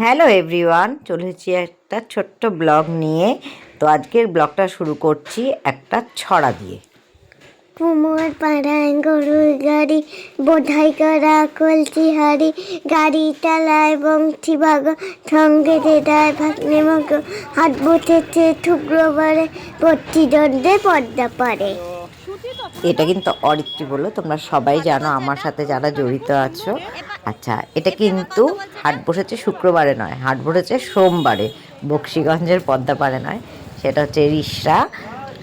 Hello everyone, চলেছি একটা ছোট্ট ব্লগ নিয়ে। তো আজকের ব্লগটা শুরু করছি একটা ছড়া দিয়ে। কুমোর পাড়ায় গরুর গাড়ি, বোধাই করা কলসি হাড়ি, গাড়ি চালায় বংশী বাগ, সঙ্গে দেদায় ভাগ্নে মগ, হাত বসেছে ঠুকরো বারে, পড়ছি দণ্ডে পর্দা পারে। এটা কিন্তু অরিত্রী বলো, তোমরা সবাই জানো আমার সাথে যারা জড়িত আছো। আচ্ছা, এটা কিন্তু হাট বসেছে শুক্রবারে নয়, হাট বসেছে সোমবারে, বক্সিগঞ্জের পদ্মাপাড়ে নয়, সেটা হচ্ছে রিষড়া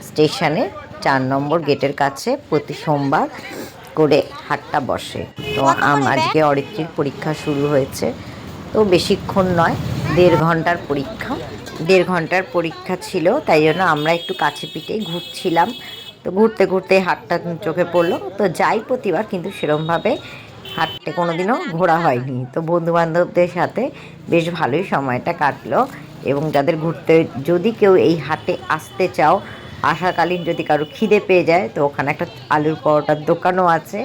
স্টেশনে 4 নম্বর গেটের কাছে প্রতি সোমবার করে হাটটা বসে। তো আজকে অরিত্রীর পরীক্ষা শুরু হয়েছে, তো বেশিক্ষণ নয়, 1.5 ঘন্টার পরীক্ষা। 1.5 ঘন্টার পরীক্ষা ছিল, তাই জন্য আমরা একটু কাছে পিঠেই ঘুরছিলাম। তো ঘুরতে ঘুরতে হাটটা চোখে পড়লো, তো যাই প্রতিবার, কিন্তু সেরমভাবে হাটে কোনো দিনও ঘোরা হয়নি। তো বন্ধুবান্ধবদের সাথে বেশ ভালোই সময়টা কাটলো। এবং যাদের ঘুরতে, যদি কেউ এই হাটে আসতে চাও, আসাকালীন যদি কারো খিদে পেয়ে যায়, তো ওখানে একটা আলুর পরোটার দোকানও আছে,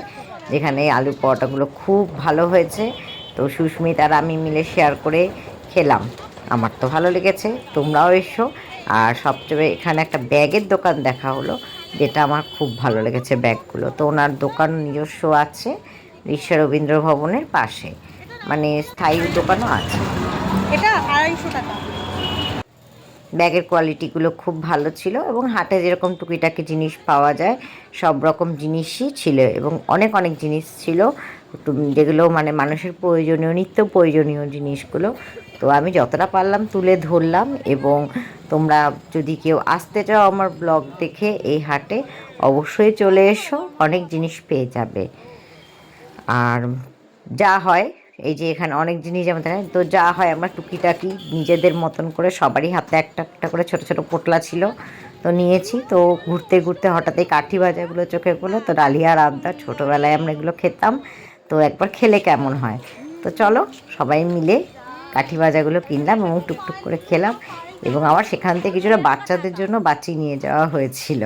যেখানে আলুর পরোটাগুলো খুব ভালো হয়েছে। তো সুস্মিত আর আমি মিলে শেয়ার করে খেলাম, আমার তো ভালো লেগেছে, তোমরাও এসো। আর সবচেয়ে এখানে একটা ব্যাগের দোকান দেখা হলো, যেটা আমার খুব ভালো লেগেছে ব্যাগগুলো। তো ওনার দোকান নিজস্ব আছে রিষড়া রবীন্দ্র ভবনের পাশে, মানে স্থায়ী দোকানও আছে। এটা 250 টাকা। ব্যাগের কোয়ালিটিগুলো খুব ভালো ছিল, এবং হাটে যেরকম টুকিটাকি জিনিস পাওয়া যায় সব রকম জিনিসই ছিল, এবং অনেক অনেক জিনিস ছিল যেগুলো মানে মানুষের প্রয়োজনীয়, নিত্য প্রয়োজনীয় জিনিসগুলো। তো আমি যতটা পারলাম তুলে ধরলাম। এবং তোমরা যদি কেউ আসতে চাও আমার ব্লগ দেখে এই হাটে, অবশ্যই চলে এসো, অনেক জিনিস পেয়ে যাবে। আর যা হয়, এই যে এখানে অনেক জিনিস যেমন থাকে, তো যা হয় আমরা টুকিটাকি নিজেদের মতন করে, সবারই হাতে একটা একটা করে ছোটো ছোটো পোটলা ছিল, তো নিয়েছি। তো ঘুরতে ঘুরতে হঠাৎ এই কাঠি ভাজাগুলো চোখে পড়লো, তো ডালিয়া আর আবদা, ছোটোবেলায় আমরা এগুলো খেতাম, তো একবার খেলে কেমন হয়। তো চলো সবাই মিলে কাঠি ভাজাগুলো কিনলাম এবং টুকটুক করে খেলাম। এবং আবার সেখান থেকে কিছুটা বাচ্চাদের জন্য বাঁচিয়ে নিয়ে যাওয়া হয়েছিল।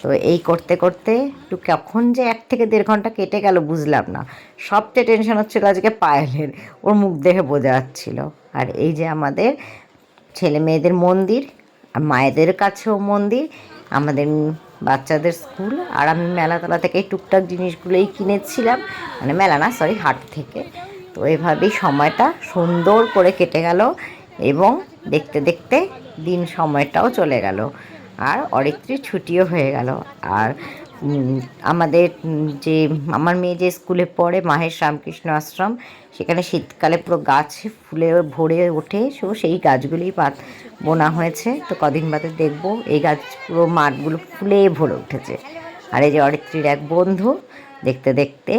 তো এই করতে করতে একটু কখন যে 1 থেকে 1.5 ঘন্টা কেটে গেল বুঝলাম না। সবচেয়ে টেনশন হচ্ছিল আজকে পায়েলের, ওর মুখ দেখে বোঝা যাচ্ছিল। আর এই যে আমাদের ছেলে মেয়েদের মন্দির, আর মায়েদের কাছেও মন্দির, আমাদের বাচ্চাদের স্কুল, আর আমি মেলাতলা থেকে এই টুকটাক জিনিসগুলোই কিনেছিলাম, মানে মেলা না, সরি, হাট থেকে। তো এভাবেই সময়টা সুন্দর করে কেটে গেল, এবং দেখতে দেখতে দিন সময়টাও চলে গেল, আর অরিত্রীর ছুটিও হয়ে গেল। আর আমাদের যে আমার মেয়ে যে স্কুলে পড়ে, মাহেশ রামকৃষ্ণ আশ্রম, সেখানে শীতকালে পুরো গাছ ফুলে ভরে ওঠে, সেই গাছগুলোই বোনা হয়েছে। তো কদিন বাদে দেখবো এই গাছ, পুরো মাঠগুলো ফুলে ভরে উঠেছে। আর এই যে অরিত্রীর এক বন্ধু, দেখতে দেখতে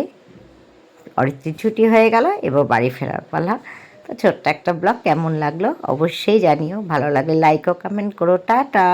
অরিত্রীর ছুটি হয়ে গেল, এবার বাড়ি ফেরার পালা। তো ছোট্ট একটা ব্লগ কেমন লাগলো অবশ্যই জানিও, ভালো লাগলে লাইক ও কমেন্ট করো। টাটা।